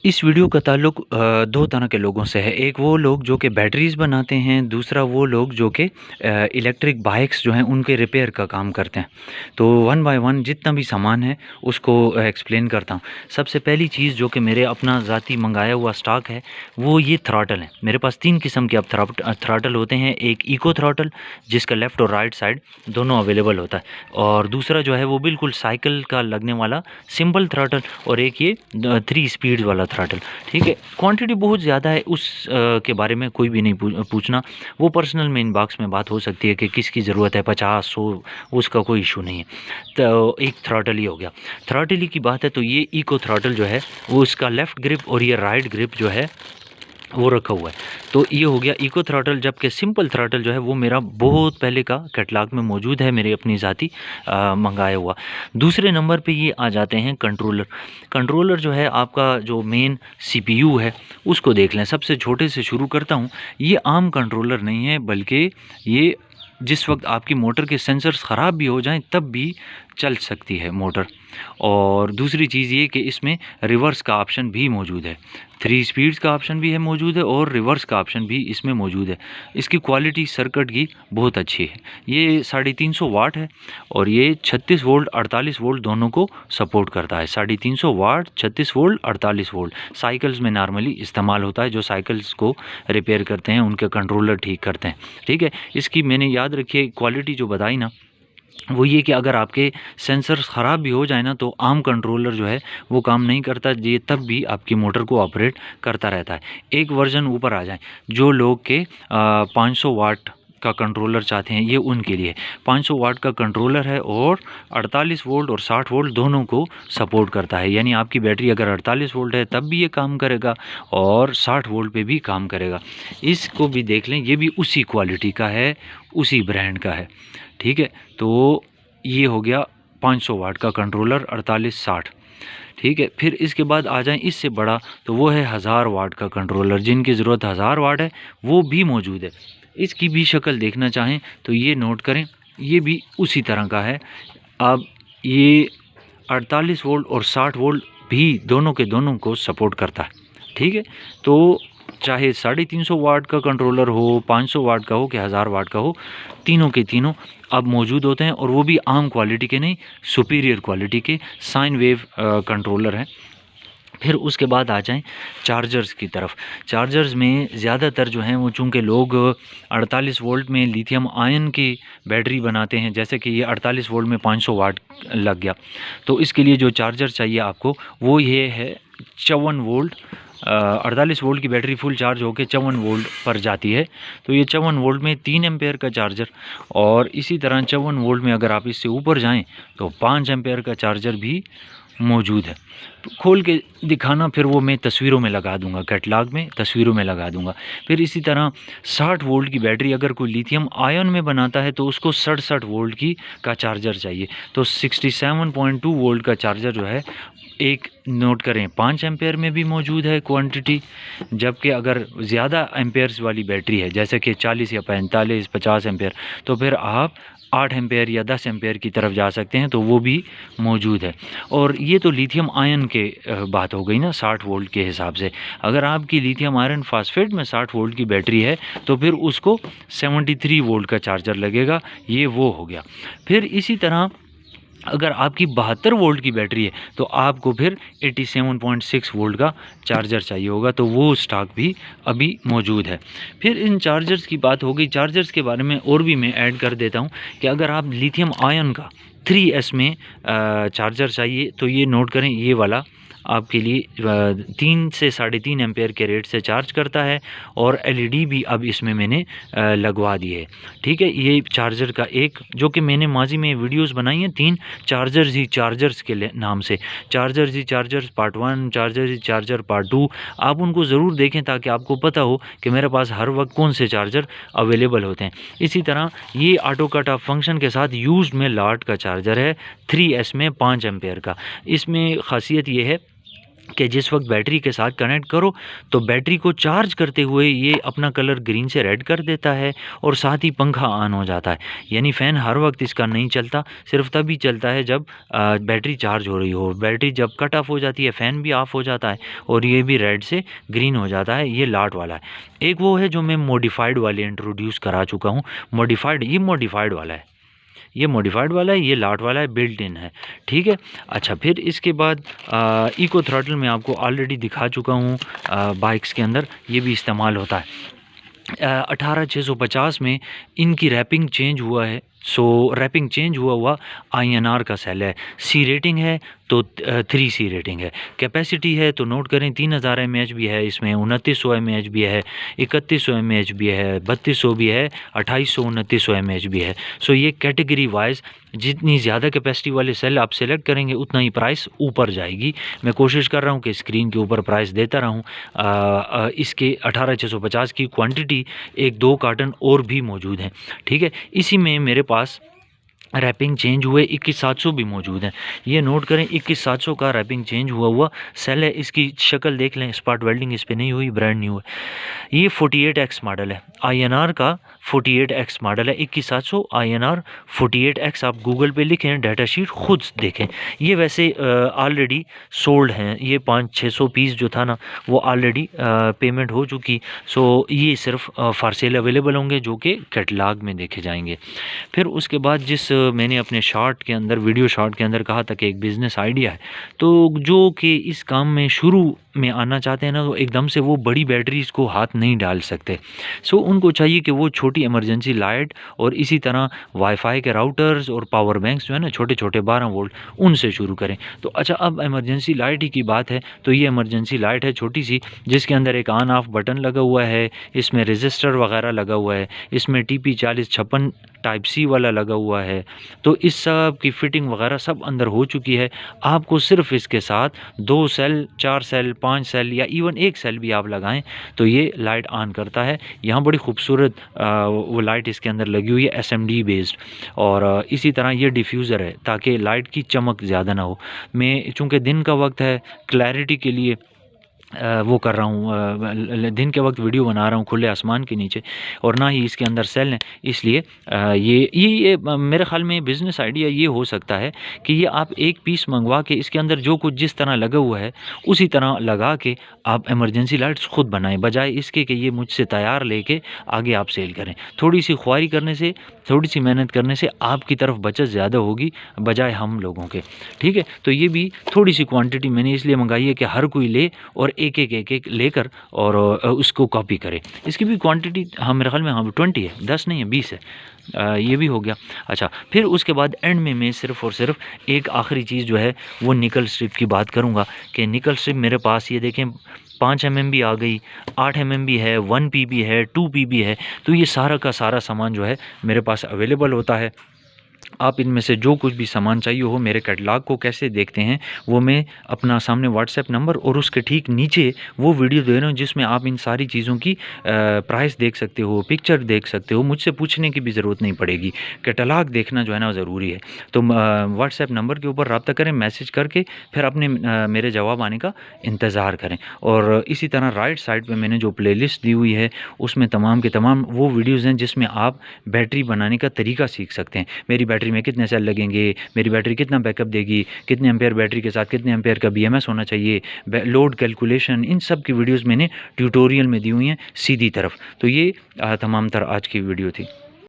इस वीडियो का ताल्लुक दो तरह के लोगों से है। एक वो लोग जो कि बैटरीज़ बनाते हैं, दूसरा वो लोग जो कि इलेक्ट्रिक बाइक्स जो हैं उनके रिपेयर का काम करते हैं। तो वन बाय वन जितना भी सामान है उसको एक्सप्लेन करता हूँ। सबसे पहली चीज़ जो कि मेरे अपना ज़ाती मंगाया हुआ स्टॉक है वो ये थ्रॉटल है। मेरे पास 3 किस्म के अब थ्रॉटल होते हैं। एक इको थ्रॉटल जिसका लेफ़्ट और राइट साइड दोनों अवेलेबल होता है, और दूसरा जो है वो बिल्कुल साइकिल का लगने वाला सिंपल थ्रॉटल, और एक ये 3 स्पीड वाला थ्रॉटल। ठीक है, क्वांटिटी बहुत ज़्यादा है, उस के बारे में कोई भी नहीं पूछना। वो पर्सनल में इनबॉक्स में बात हो सकती है कि किसकी ज़रूरत है, 50-100, उसका कोई इशू नहीं है। तो एक थ्रॉटल ही हो गया। थ्रॉटल ही की बात है तो ये इको थ्रॉटल जो है वो इसका लेफ़्ट ग्रिप और ये राइट ग्रिप जो है वो रखा हुआ है। तो ये हो गया इको थ्रॉटल। जबकि सिंपल थ्रॉटल जो है वो मेरा बहुत पहले का कैटलॉग में मौजूद है, मेरे अपनी ज़ाती मंगाया हुआ। दूसरे नंबर पे ये आ जाते हैं कंट्रोलर। कंट्रोलर जो है आपका जो मेन सीपीयू है उसको देख लें। सबसे छोटे से शुरू करता हूँ। ये आम कंट्रोलर नहीं है, बल्कि ये जिस वक्त आपकी मोटर के सेंसर्स ख़राब भी हो जाएं तब भी चल सकती है मोटर। और दूसरी चीज़ ये कि इसमें रिवर्स का ऑप्शन भी मौजूद है, 3 स्पीड्स का ऑप्शन भी है मौजूद है, और रिवर्स का ऑप्शन भी इसमें मौजूद है। इसकी क्वालिटी सर्किट की बहुत अच्छी है। ये 350 वाट है और ये 36 वोल्ट 48 वोल्ट दोनों को सपोर्ट करता है। 350 वाट 36 वोल्ट 48 वोल्ट साइकिल्स में नॉर्मली इस्तेमाल होता है। जो साइकिल्स को रिपेयर करते हैं उनके कंट्रोलर ठीक करते हैं। ठीक है, इसकी मैंने याद रखिए क्वालिटी जो बताई ना, वो ये कि अगर आपके सेंसर्स ख़राब भी हो जाए ना तो आम कंट्रोलर जो है वो काम नहीं करता, ये तब भी आपकी मोटर को ऑपरेट करता रहता है। एक वर्जन ऊपर आ जाए, जो लोग के 500 वाट का कंट्रोलर चाहते हैं, ये उनके लिए 500 वाट का कंट्रोलर है और 48 वोल्ट और 60 वोल्ट दोनों को सपोर्ट करता है। यानी आपकी बैटरी अगर 48 वोल्ट है तब भी ये काम करेगा और 60 वोल्ट पे भी काम करेगा। इसको भी देख लें, ये भी उसी क्वालिटी का है, उसी ब्रांड का है। ठीक है, तो ये हो गया 500 वाट का कंट्रोलर 48-60। ठीक है, फिर इसके बाद आ जाएं इससे बड़ा, तो वो है 1000 वाट का कंट्रोलर। जिनकी ज़रूरत 1000 वाट है वो भी मौजूद है। इसकी भी शक्ल देखना चाहें तो ये नोट करें, ये भी उसी तरह का है। अब ये 48 वोल्ट और 60 वोल्ट भी दोनों के दोनों को सपोर्ट करता है। ठीक है, तो चाहे 350 वाट का कंट्रोलर हो, 500 वाट का हो कि 1000 वाट का हो, तीनों के तीनों अब मौजूद होते हैं, और वो भी आम क्वालिटी के नहीं, सुपीरियर क्वालिटी के साइन वेव कंट्रोलर हैं। फिर उसके बाद आ जाएं चार्जर्स की तरफ। चार्जर्स में ज़्यादातर जो हैं वो चूँकि लोग 48 वोल्ट में लिथियम आयन की बैटरी बनाते हैं, जैसे कि ये 48 वोल्ट में 500 वाट लग गया, तो इसके लिए जो चार्जर चाहिए आपको वो ये है 54 वोल्ट। 48 वोल्ट की बैटरी फुल चार्ज होकर 54 वोल्ट पर जाती है, तो ये 54 वोल्ट में 3 एम्पेयर का चार्जर, और इसी तरह 54 वोल्ट में अगर आप इससे ऊपर जाएं तो 5 एम्पेयर का चार्जर भी मौजूद है। तो खोल के दिखाना फिर वो मैं तस्वीरों में लगा दूंगा, कैटलॉग में तस्वीरों में लगा दूंगा। फिर इसी तरह 60 वोल्ट की बैटरी अगर कोई लिथियम आयन में बनाता है तो उसको 67 वोल्ट की का चार्जर चाहिए, तो 67.2 वोल्ट का चार्जर जो है, एक नोट करें 5 एम्पेयर में भी मौजूद है क्वांटिटी। जबकि अगर ज़्यादा एम्पेयर्स वाली बैटरी है, जैसे कि 40 या 45 50 एम्पेयर, तो फिर आप 8 एम्पेयर या 10 एम्पेयर की तरफ जा सकते हैं, तो वो भी मौजूद है। और ये तो लिथियम आयन के बात हो गई ना 60 वोल्ट के हिसाब से। अगर आपकी लिथियम आयरन फास्फेट में 60 वोल्ट की बैटरी है तो फिर उसको 73 वोल्ट का चार्जर लगेगा। ये वो हो गया। फिर इसी तरह अगर आपकी 72 वोल्ट की बैटरी है तो आपको फिर 87.6 वोल्ट का चार्जर चाहिए होगा, तो वो स्टॉक भी अभी मौजूद है। फिर इन चार्जर्स की बात हो गई, चार्जर्स के बारे में और भी मैं ऐड कर देता हूं कि अगर आप लिथियम आयन का 3S में चार्जर चाहिए तो ये नोट करें, ये वाला आपके लिए 3 से 3.5 एम्पेयर के रेट से चार्ज करता है, और एलईडी भी अब इसमें मैंने लगवा दी है। ठीक है, ये चार्जर का एक जो कि मैंने माजी में वीडियोस बनाई हैं 3 चार्जर्स ही चार्जर्स के नाम से, चार्जर्स ही चार्जर्स पार्ट 1, चार्जर्स ही चार्जर पार्ट 2। आप उनको ज़रूर देखें ताकि आपको पता हो कि मेरे पास हर वक्त कौन से चार्जर अवेलेबल होते हैं। इसी तरह ये ऑटो कट ऑफ फंक्शन के साथ यूज्ड में लॉट का चार्जर है 3S में 5 एम्पेयर का। इसमें खासियत ये है कि जिस वक्त बैटरी के साथ कनेक्ट करो तो बैटरी को चार्ज करते हुए ये अपना कलर ग्रीन से रेड कर देता है और साथ ही पंखा ऑन हो जाता है। यानी फ़ैन हर वक्त इसका नहीं चलता, सिर्फ तभी चलता है जब बैटरी चार्ज हो रही हो। बैटरी जब कट ऑफ हो जाती है फ़ैन भी ऑफ हो जाता है और ये भी रेड से ग्रीन हो जाता है। ये लाट वाला है। एक वो है जो मैं मॉडिफाइड वाले इंट्रोड्यूस करा चुका हूँ। ये मॉडिफाइड वाला है, ये मॉडिफाइड वाला है, ये लाट वाला है, बिल्ट इन है। ठीक है। अच्छा, फिर इसके बाद इको थ्रॉटल मैं आपको ऑलरेडी दिखा चुका हूँ बाइक्स के अंदर, ये भी इस्तेमाल होता है। 18650 में इनकी रैपिंग चेंज हुआ है। रैपिंग चेंज हुआ INR का सेल है। सी रेटिंग है तो 3C रेटिंग है। कैपेसिटी है तो नोट करें 3000 mAh भी है, इसमें 2900 mAh भी है, 3100 mAh भी है, 3200 भी है, 2800 2900 mAh भी है। ये कैटेगरी वाइज जितनी ज़्यादा कैपेसिटी वाले सेल आप सेलेक्ट करेंगे उतना ही प्राइस ऊपर जाएगी। मैं कोशिश कर रहा हूँ कि स्क्रीन के ऊपर प्राइस देता रहूँ। इसके 18650 की क्वांटिटी 1-2 कार्टन और भी मौजूद हैं। ठीक है। इसी में मेरे पास रैपिंग चेंज हुए 21700 भी मौजूद हैं। ये नोट करें 21700 का रैपिंग चेंज हुआ सेल है। इसकी शक्ल देख लें, स्पॉट वेल्डिंग इस पर नहीं हुई, ब्रांड न्यू है। ये 48X मॉडल है, INR का 48X मॉडल है। 21700 INR 48X आप गूगल पे लिखें, डाटा शीट खुद देखें। ये वैसे ऑलरेडी सोल्ड हैं, ये 500-600 पीस जो था ना वो ऑलरेडी पेमेंट हो चुकी। ये सिर्फ फॉर सेल अवेलेबल होंगे जो कि कैटलॉग में देखे जाएंगे। फिर उसके बाद जिस मैंने अपने शॉर्ट के अंदर, वीडियो शॉर्ट के अंदर कहा था कि एक बिज़नेस आइडिया है, तो जो कि इस काम में शुरू में आना चाहते हैं ना, तो एकदम से वो बड़ी बैटरीज़ को हाथ नहीं डाल सकते। उनको चाहिए कि वो छोटी इमरजेंसी लाइट और इसी तरह वाईफाई के राउटर्स और पावर बैंक्स जो है ना छोटे छोटे 12 वोल्ट, उनसे शुरू करें। तो अच्छा, अब इमरजेंसी लाइट ही की बात है तो ये इमरजेंसी लाइट है छोटी सी, जिसके अंदर एक ऑन ऑफ बटन लगा हुआ है, इसमें रजिस्टर वगैरह लगा हुआ है, इसमें TP 4056 टाइप C वाला लगा हुआ है। तो इस सब की फिटिंग वगैरह सब अंदर हो चुकी है। आपको सिर्फ इसके साथ 2 सेल, 4 सेल, 5 सेल या इवन 1 सेल भी आप लगाएं तो ये लाइट ऑन करता है। यहाँ बड़ी खूबसूरत वो लाइट इसके अंदर लगी हुई है, SMD बेस्ड। और इसी तरह ये डिफ्यूज़र है ताकि लाइट की चमक ज़्यादा ना हो। मैं चूँकि दिन का वक्त है, क्लैरिटी के लिए वो कर रहा हूँ, दिन के वक्त वीडियो बना रहा हूँ खुले आसमान के नीचे, और ना ही इसके अंदर सेल हैं। इसलिए ये मेरे ख्याल में बिज़नेस आइडिया ये हो सकता है कि ये आप एक पीस मंगवा के इसके अंदर जो कुछ जिस तरह लगा हुआ है उसी तरह लगा के आप इमरजेंसी लाइट्स खुद बनाएं, बजाय इसके कि ये मुझसे तैयार लेके आगे आप सेल करें। थोड़ी सी ख्वारी करने से, थोड़ी सी मेहनत करने से आपकी तरफ बचत ज़्यादा होगी बजाय हम लोगों के। ठीक है। तो ये भी थोड़ी सी क्वांटिटी मैंने इसलिए मंगाई है कि हर कोई ले और एक लेकर और उसको कॉपी करे। इसकी भी क्वांटिटी मेरे ख्याल में 20 है, 10 नहीं है, 20 है। ये भी हो गया। अच्छा, फिर उसके बाद एंड में मैं सिर्फ और सिर्फ एक आखिरी चीज़ जो है वो निकल स्ट्रिप की बात करूँगा कि निकल स्ट्रिप मेरे पास ये देखें 5 mm भी आ गई, 8 mm भी है, 1P भी है, 2P भी है। तो ये सारा का सारा सामान जो है मेरे पास अवेलेबल होता है। आप इनमें से जो कुछ भी सामान चाहिए हो, मेरे कैटलॉग को कैसे देखते हैं वो मैं अपना सामने व्हाट्सएप नंबर और उसके ठीक नीचे वो वीडियो दे रहा हूँ जिसमें आप इन सारी चीज़ों की प्राइस देख सकते हो, पिक्चर देख सकते हो। मुझसे पूछने की भी ज़रूरत नहीं पड़ेगी, कैटलॉग देखना जो है ना ज़रूरी है। तो व्हाट्सएप नंबर के ऊपर रब्ता करें, मैसेज करके फिर अपने मेरे जवाब आने का इंतज़ार करें। और इसी तरह राइट साइड पर मैंने जो प्ले लिस्ट दी हुई है उसमें तमाम के तमाम वो वीडियोज़ हैं जिसमें आप बैटरी बनाने का तरीका सीख सकते हैं। मेरी बैटरी में कितने सेल लगेंगे, मेरी बैटरी कितना बैकअप देगी, कितने एम्पेयर बैटरी के साथ कितने एम्पेयर का BMS होना चाहिए, लोड कैलकुलेशन, इन सब की वीडियोस मैंने ट्यूटोरियल में दी हुई हैं सीधी तरफ। तो ये तमाम तर आज की वीडियो थी।